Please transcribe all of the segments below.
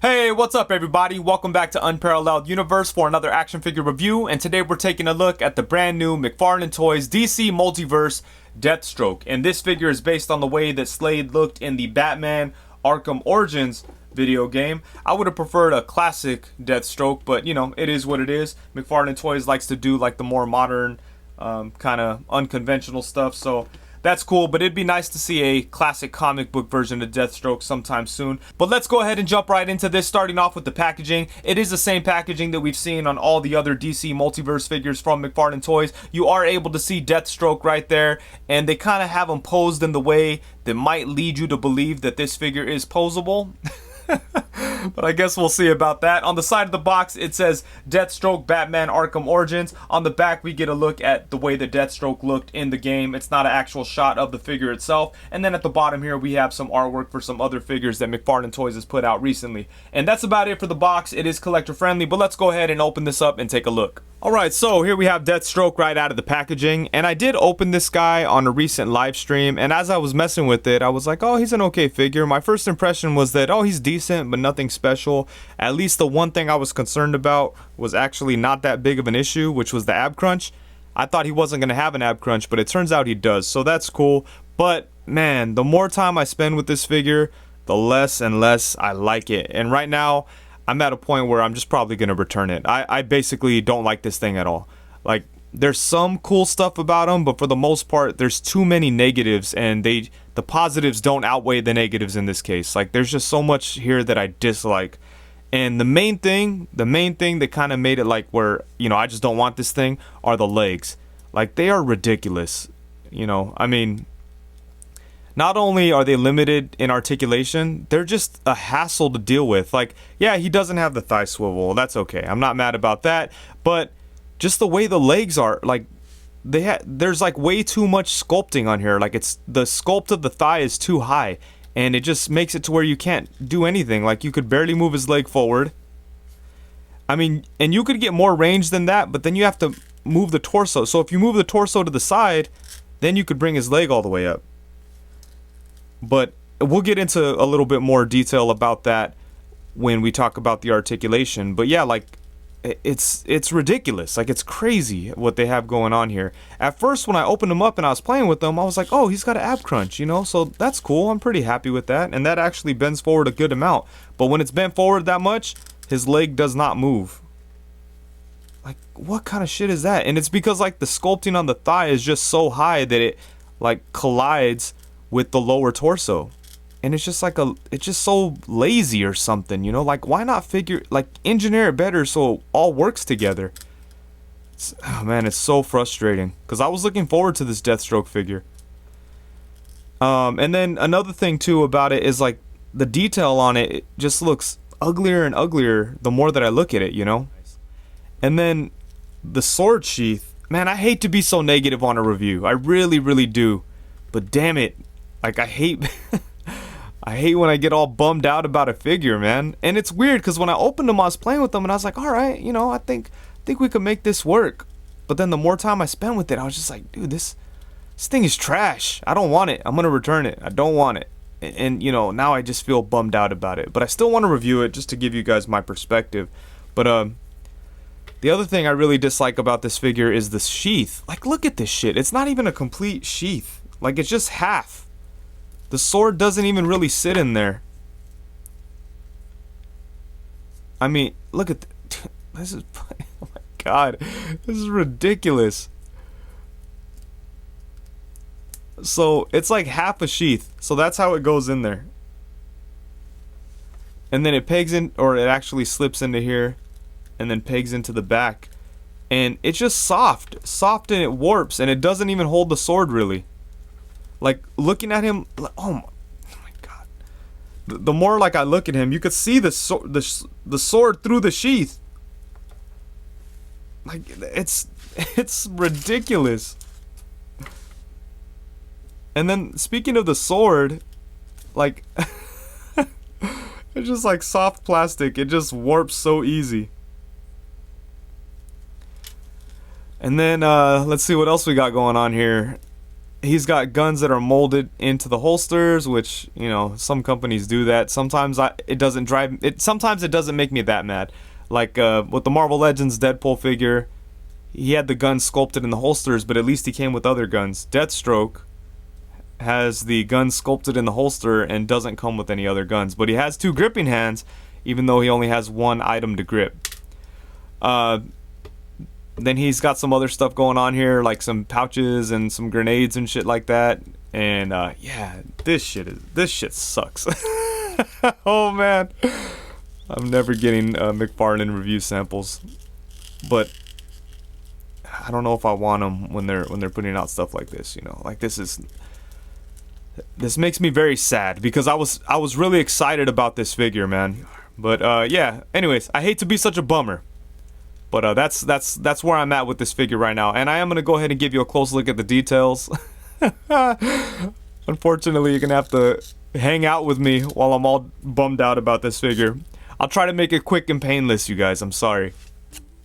Hey, what's up everybody? Welcome back to Unparalleled Universe for another action figure review, and today we're taking a look at the brand new McFarlaneToys DC Multiverse Deathstroke. And this figure is based on the way that Slade looked in the Batman Arkham Origins video game. I would have preferred a classic Deathstroke, but you know, it is what it is. McFarlaneToys likes to do like the more modern, kind of unconventional stuff, so that's cool, but it'd be nice to see a classic comic book version of Deathstroke sometime soon. But let's go ahead and jump right into this, starting off with the packaging. It is the same packaging that we've seen on all the other DC Multiverse figures from McFarlaneToys. You are able to see Deathstroke right there, and they kind of have him posed in the way that might lead you to believe that this figure is posable. But I guess we'll see about that. On the side of the box, it says Deathstroke Batman Arkham Origins. On the back, we get a look at the way that Deathstroke looked in the game. It's not an actual shot of the figure itself. And then at the bottom here, we have some artwork for some other figures that McFarlaneToys has put out recently. And that's about it for the box. It is collector friendly, but let's go ahead and open this up and take a look. Alright, so here we have Deathstroke right out of the packaging, and I did open this guy on a recent live stream, and as I was messing with it, I was like, oh, he's an okay figure. My first impression was that, oh, he's decent, but nothing special. At least the one thing I was concerned about was actually not that big of an issue, which was the ab crunch. I thought he wasn't going to have an ab crunch, but it turns out he does, so that's cool. But, man, the more time I spend with this figure, the less and less I like it, and right now, I'm at a point where I'm just probably going to return it. I basically don't like this thing at all. Like, there's some cool stuff about them, but for the most part, there's too many negatives, and the positives don't outweigh the negatives in this case. Like, there's just so much here that I dislike. And the main thing that kind of made it like where, you know, I just don't want this thing are the legs. Like, they are ridiculous. You know, I mean, not only are they limited in articulation, they're just a hassle to deal with. Like, yeah, he doesn't have the thigh swivel. That's okay. I'm not mad about that. But just the way the legs are, like, there's like way too much sculpting on here. Like, it's the sculpt of the thigh is too high, and it just makes it to where you can't do anything. Like, you could barely move his leg forward. I mean, and you could get more range than that, but then you have to move the torso. So if you move the torso to the side, then you could bring his leg all the way up. But we'll get into a little bit more detail about that when we talk about the articulation. But yeah, like, it's ridiculous. Like, it's crazy what they have going on here. At first, when I opened them up and I was playing with them, I was like, oh, he's got an ab crunch, you know? So that's cool. I'm pretty happy with that. And that actually bends forward a good amount. But when it's bent forward that much, his leg does not move. Like, what kind of shit is that? And it's because, like, the sculpting on the thigh is just so high that it, like, collides with the lower torso, and it's just like it's just so lazy or something, you know? Like, why not engineer it better so it all works together? Oh man, it's so frustrating, because I was looking forward to this Deathstroke figure. And then another thing too about it is, like, the detail on it just looks uglier and uglier the more that I look at it, you know? And then the sword sheath, man, I hate to be so negative on a review, I really do, but damn it, like, I hate I hate when I get all bummed out about a figure, man. And it's weird because when I opened them, I was playing with them and I was like, all right, you know, I think we could make this work. But then the more time I spent with it, I was just like, dude, this thing is trash. I don't want it. I'm gonna return it. I don't want it. And you know, now I just feel bummed out about it. But I still want to review it just to give you guys my perspective. But the other thing I really dislike about this figure is the sheath. Like, look at this shit. It's not even a complete sheath. Like, it's just half. The sword doesn't even really sit in there. I mean, look at this is, oh my god, this is ridiculous. So it's like half a sheath, so that's how it goes in there, and then it pegs in, or it actually slips into here and then pegs into the back, and it's just soft and it warps, and it doesn't even hold the sword really. Like, looking at him, oh my god. The more, like, I look at him, you could see the sword through the sheath. Like, it's ridiculous. And then, speaking of the sword, like, it's just like soft plastic. It just warps so easy. And then, let's see what else we got going on here. He's got guns that are molded into the holsters, which, you know, some companies do that. Sometimes it doesn't drive it. Sometimes it doesn't make me that mad. Like with the Marvel Legends Deadpool figure, he had the gun sculpted in the holsters, but at least he came with other guns. Deathstroke has the gun sculpted in the holster and doesn't come with any other guns, but he has 2 gripping hands, even though he only has 1 item to grip. Then he's got some other stuff going on here, like some pouches and some grenades and shit like that. And yeah, this shit sucks. Oh man, I'm never getting McFarlane review samples, but I don't know if I want them when they're putting out stuff like this. You know, like this makes me very sad because I was really excited about this figure, man. But yeah, anyways, I hate to be such a bummer. But that's where I'm at with this figure right now. And I am going to go ahead and give you a close look at the details. Unfortunately, you're going to have to hang out with me while I'm all bummed out about this figure. I'll try to make it quick and painless, you guys. I'm sorry.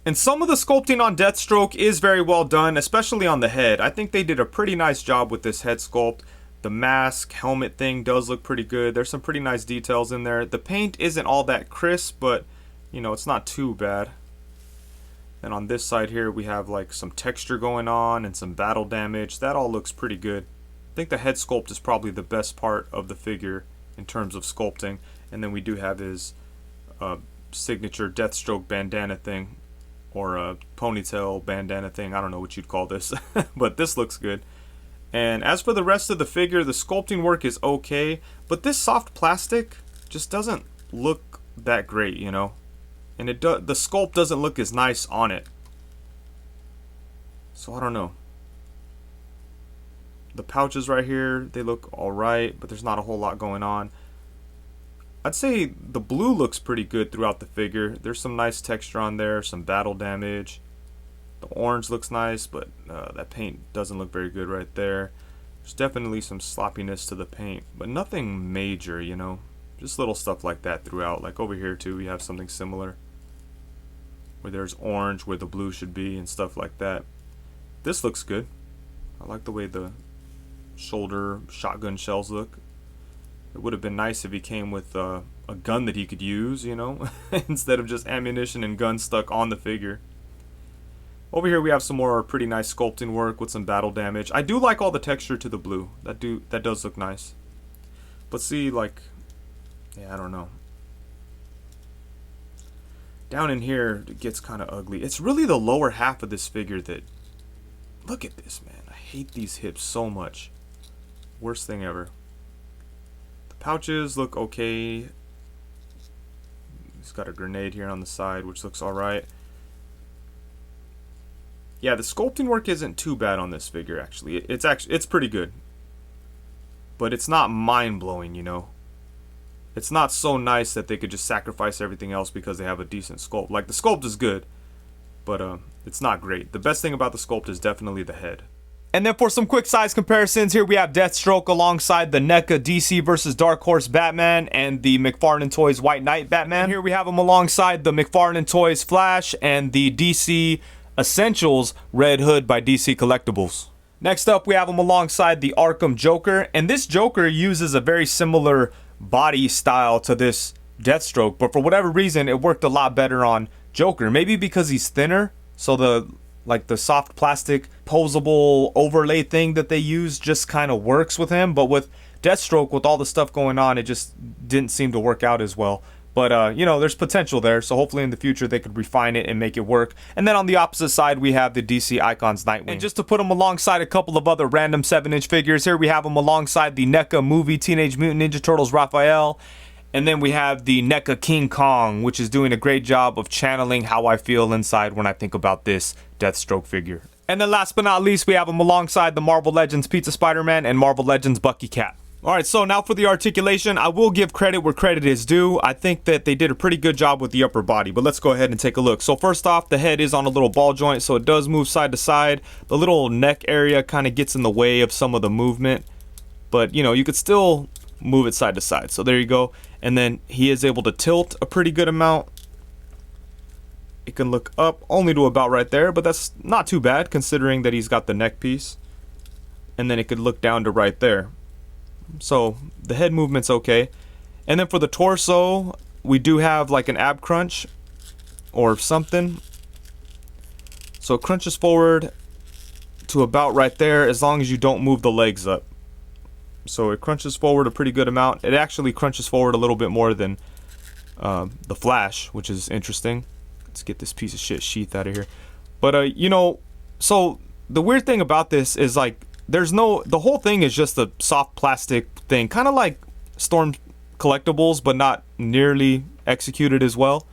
And some of the sculpting on Deathstroke is very well done, especially on the head. I think they did a pretty nice job with this head sculpt. The mask, helmet thing does look pretty good. There's some pretty nice details in there. The paint isn't all that crisp, but, you know, it's not too bad. And on this side here, we have like some texture going on and some battle damage. That all looks pretty good. I think the head sculpt is probably the best part of the figure in terms of sculpting. And then we do have his signature Deathstroke bandana thing, or a ponytail bandana thing. I don't know what you'd call this, but this looks good. And as for the rest of the figure, the sculpting work is okay, but this soft plastic just doesn't look that great, you know. And the sculpt doesn't look as nice on it. So I don't know. The pouches right here, they look alright, but there's not a whole lot going on. I'd say the blue looks pretty good throughout the figure. There's some nice texture on there, some battle damage. The orange looks nice, but that paint doesn't look very good right there. There's definitely some sloppiness to the paint, but nothing major, you know. Just little stuff like that throughout. Like over here too, we have something similar, where there's orange where the blue should be and stuff like that. This looks good. I like the way the shoulder shotgun shells look. It would have been nice if he came with a gun that he could use, you know, instead of just ammunition and gun stuck on the figure. Over here we have some more pretty nice sculpting work with some battle damage. I do like all the texture to the blue. That does look nice. But see, like, yeah, I don't know. Down in here, it gets kind of ugly. It's really the lower half of this figure that... Look at this, man. I hate these hips so much. Worst thing ever. The pouches look okay. He's got a grenade here on the side, which looks alright. Yeah, the sculpting work isn't too bad on this figure, actually. It's pretty good. But it's not mind-blowing, you know. It's not so nice that they could just sacrifice everything else because they have a decent sculpt. Like, the sculpt is good, but it's not great. The best thing about the sculpt is definitely the head. And then for some quick size comparisons, here we have Deathstroke alongside the NECA DC vs. Dark Horse Batman and the McFarlaneToys White Knight Batman. And here we have him alongside the McFarlaneToys Flash and the DC Essentials Red Hood by DC Collectibles. Next up, we have him alongside the Arkham Joker, and this Joker uses a very similar body style to this Deathstroke, but for whatever reason, it worked a lot better on Joker. Maybe because he's thinner, so the soft plastic posable overlay thing that they use just kind of works with him. But with Deathstroke, with all the stuff going on, it just didn't seem to work out as well. But, you know, there's potential there, so hopefully in the future they could refine it and make it work. And then on the opposite side, we have the DC Icons Nightwing. And just to put him alongside a couple of other random 7-inch figures, here we have him alongside the NECA movie Teenage Mutant Ninja Turtles Raphael. And then we have the NECA King Kong, which is doing a great job of channeling how I feel inside when I think about this Deathstroke figure. And then last but not least, we have him alongside the Marvel Legends Pizza Spider-Man and Marvel Legends Bucky Cat. Alright, so now for the articulation, I will give credit where credit is due. I think that they did a pretty good job with the upper body, but let's go ahead and take a look. So first off, the head is on a little ball joint, so it does move side to side. The little neck area kind of gets in the way of some of the movement, but you know, you could still move it side to side. So there you go. And then he is able to tilt a pretty good amount. It can look up only to about right there, but that's not too bad considering that he's got the neck piece. and then it could look down to right there. So the head movement's okay. And then for the torso, we do have like an ab crunch or something. So it crunches forward to about right there as long as you don't move the legs up. So it crunches forward a pretty good amount. It actually crunches forward a little bit more than the Flash, which is interesting. Let's get this piece of shit sheath out of here. But you know, so the weird thing about this is like the whole thing is just a soft plastic thing, kind of like Storm collectibles, but not nearly executed as well.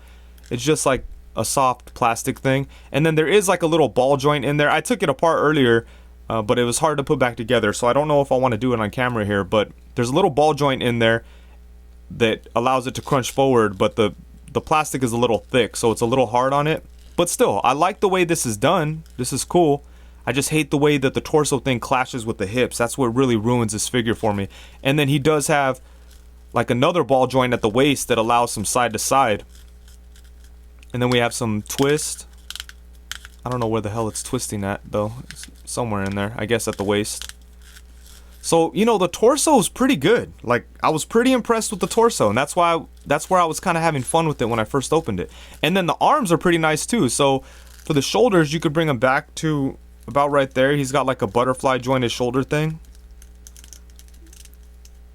It's just like a soft plastic thing, and then there is like a little ball joint in there. I took it apart earlier, but it was hard to put back together, so I don't know if I want to do it on camera here, but there's a little ball joint in there that allows it to crunch forward, but the plastic is a little thick, so it's a little hard on it. But still, I like the way this is done. This is cool. I just hate the way that the torso thing clashes with the hips. That's what really ruins this figure for me. And then he does have like another ball joint at the waist that allows some side to side. And then we have some twist. I don't know where the hell it's twisting at though. It's somewhere in there, I guess at the waist. So, you know, the torso is pretty good. Like, I was pretty impressed with the torso, and that's where I was kind of having fun with it when I first opened it. And then the arms are pretty nice too. So for the shoulders, you could bring them back to about right there. He's got like a butterfly jointed shoulder thing.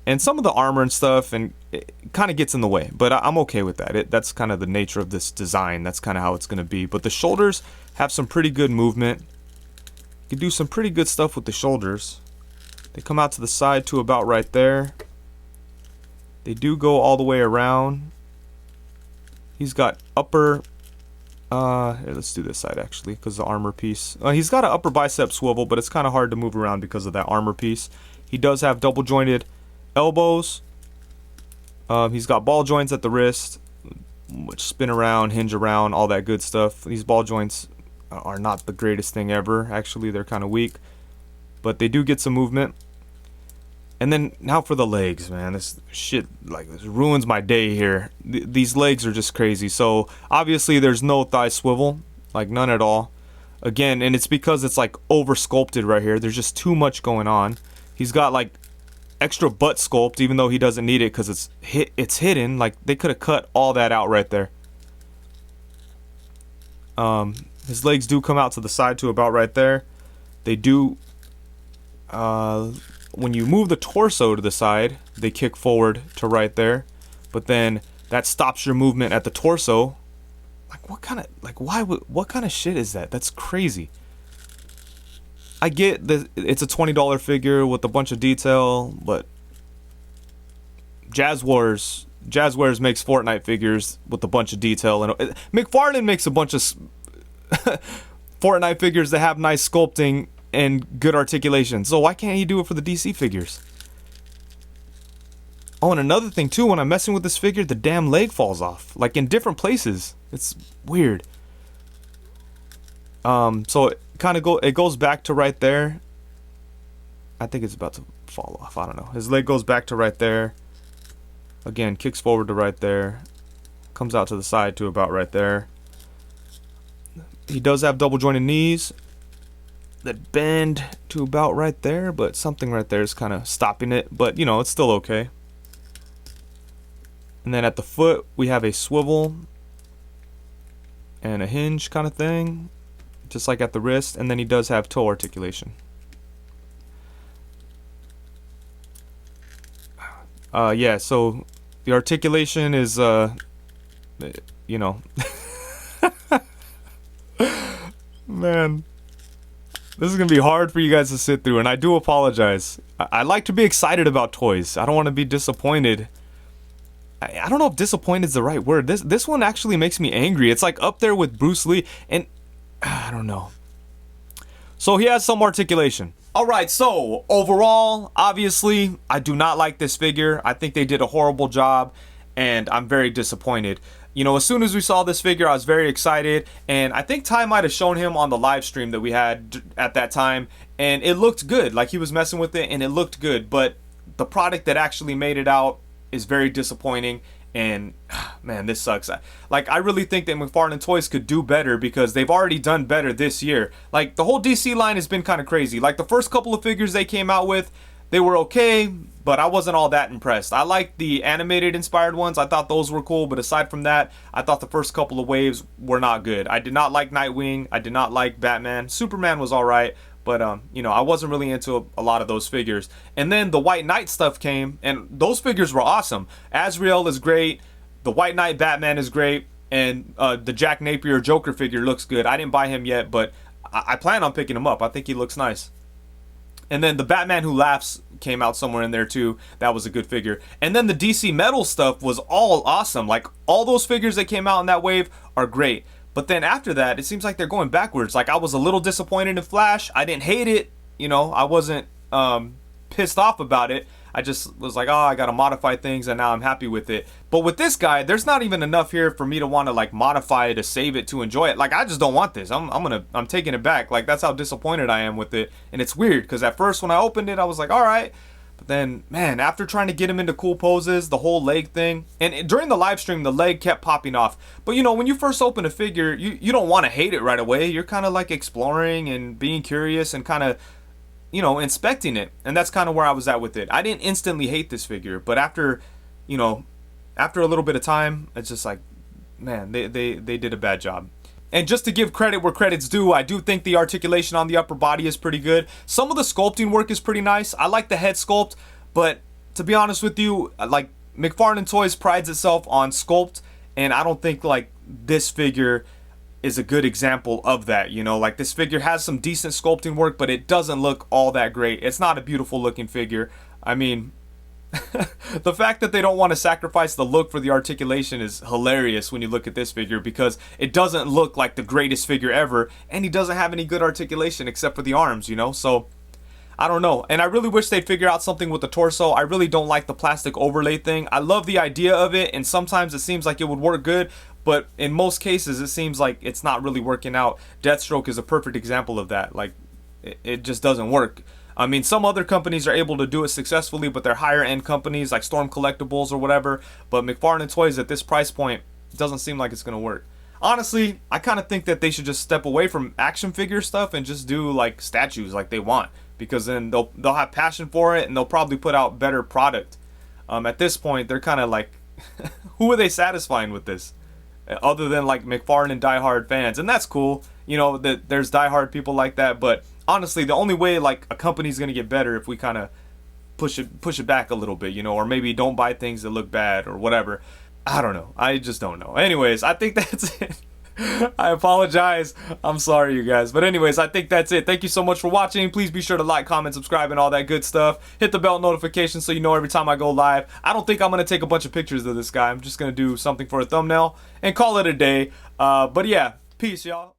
And some of the armor and stuff, and it kind of gets in the way, but I'm okay with that. That's kind of the nature of this design. That's kind of how it's going to be. But the shoulders have some pretty good movement. You can do some pretty good stuff with the shoulders. They come out to the side to about right there. They do go all the way around. He's got upper... here, let's do this side actually, because the armor piece. He's got an upper bicep swivel, but it's kind of hard to move around because of that armor piece. He does have double jointed elbows. He's got ball joints at the wrist, which spin around, hinge around, all that good stuff. These ball joints are not the greatest thing ever. Actually, they're kind of weak, but they do get some movement. And then now for the legs, man. This shit, like, this ruins my day here. These legs are just crazy. So obviously there's no thigh swivel, like none at all. Again, and it's because it's like over sculpted right here. There's just too much going on. He's got like extra butt sculpt, even though he doesn't need it because it's hidden. Like, they could have cut all that out right there. His legs do come out to the side to about right there. They do, when you move the torso to the side, they kick forward to right there, but then that stops your movement at the torso. Like, what kind of, like, what kind of shit is that? That's crazy. I get that it's a $20 figure with a bunch of detail, but Jazzwares makes Fortnite figures with a bunch of detail, and McFarlane makes a bunch of Fortnite figures that have nice sculpting and good articulation. So why can't he do it for the DC figures? Oh, and another thing too, when I'm messing with this figure, the damn leg falls off, like in different places. It's weird. So it goes back to right there. I think it's about to fall off. I don't know. His leg goes back to right there. Again, kicks forward to right there. Comes out to the side to about right there. He does have double jointed knees that bend to about right there, but something right there is kind of stopping it, but you know, it's still okay. And then at the foot we have a swivel and a hinge kind of thing, just like at the wrist, and then he does have toe articulation. Yeah, so the articulation is you know, man, this is gonna be hard for you guys to sit through, and I do apologize. I like to be excited about toys. I don't want to be disappointed. I don't know if disappointed is the right word. This one actually makes me angry. It's like up there with Bruce Lee, and I don't know. So he has some articulation. Alright, so overall, obviously, I do not like this figure. I think they did a horrible job, and I'm very disappointed. You know, as soon as we saw this figure, I was very excited, and I think Ty might have shown him on the live stream that we had at that time, and it looked good. Like, he was messing with it, and it looked good, but the product that actually made it out is very disappointing, And man, this sucks. Like, I really think that McFarlaneToys could do better because they've already done better this year. Like, the whole DC line has been kind of crazy. Like, the first couple of figures they came out with, they were okay, but I wasn't all that impressed. I liked the animated inspired ones. I thought those were cool, but aside from that, I thought the first couple of waves were not good. I did not like Nightwing. I did not like Batman. Superman was alright, but you know, I wasn't really into a lot of those figures. And then the White Knight stuff came, and those figures were awesome. Azrael is great. The White Knight Batman is great, and the Jack Napier Joker figure looks good. I didn't buy him yet, but I plan on picking him up. I think he looks nice. And then the Batman Who Laughs came out somewhere in there too. That was a good figure. And then the DC Metal stuff was all awesome. Like, all those figures that came out in that wave are great. But then after that, it seems like they're going backwards. Like, I was a little disappointed in Flash. I didn't hate it. You know, I wasn't pissed off about it. I just was like, oh, I gotta modify things, and now I'm happy with it. But with this guy, there's not even enough here for me to want to like modify it, to save it, to enjoy it. Like, I just don't want this. I'm taking it back. Like, that's how disappointed I am with it. And it's weird because at first when I opened it, I was like, all right. But then, man, after trying to get him into cool poses, the whole leg thing, and during the live stream, the leg kept popping off. But you know, when you first open a figure, you don't want to hate it right away. You're kind of like exploring and being curious and kind of, you know, inspecting it. And that's kind of where I was at with it. I didn't instantly hate this figure, but after, you know, after a little bit of time, it's just like, man, they did a bad job. And just to give credit where credit's due, I do think the articulation on the upper body is pretty good. Some of the sculpting work is pretty nice. I like the head sculpt, but to be honest with you, like, McFarlaneToys prides itself on sculpt, and I don't think like this figure is a good example of that. You know, like, this figure has some decent sculpting work, but it doesn't look all that great. It's not a beautiful looking figure. I mean, the fact that they don't want to sacrifice the look for the articulation is hilarious when you look at this figure, because it doesn't look like the greatest figure ever, and he doesn't have any good articulation except for the arms, you know? So I don't know. And I really wish they'd figure out something with the torso. I really don't like the plastic overlay thing. I love the idea of it, and sometimes it seems like it would work good, but in most cases it seems like it's not really working out. Deathstroke is a perfect example of that. Like, it just doesn't work. I mean, some other companies are able to do it successfully, but they're higher end companies like Storm Collectibles or whatever. But McFarlaneToys at this price point doesn't seem like it's going to work. Honestly, I kind of think that they should just step away from action figure stuff and just do like statues like they want, because then they'll have passion for it and they'll probably put out better product. At this point, they're kind of like, who are they satisfying with this? Other than like McFarlane diehard fans, and that's cool. You know, that there's diehard people like that, but honestly, the only way like a company's gonna get better if we kind of push it back a little bit, you know, or maybe don't buy things that look bad or whatever. I don't know. I just don't know. Anyways, I think that's it. I apologize. I'm sorry, you guys. But anyways, I think that's it. Thank you so much for watching. Please be sure to like, comment, subscribe, and all that good stuff. Hit the bell notification so you know every time I go live. I don't think I'm going to take a bunch of pictures of this guy. I'm just going to do something for a thumbnail and call it a day. But yeah, peace, y'all.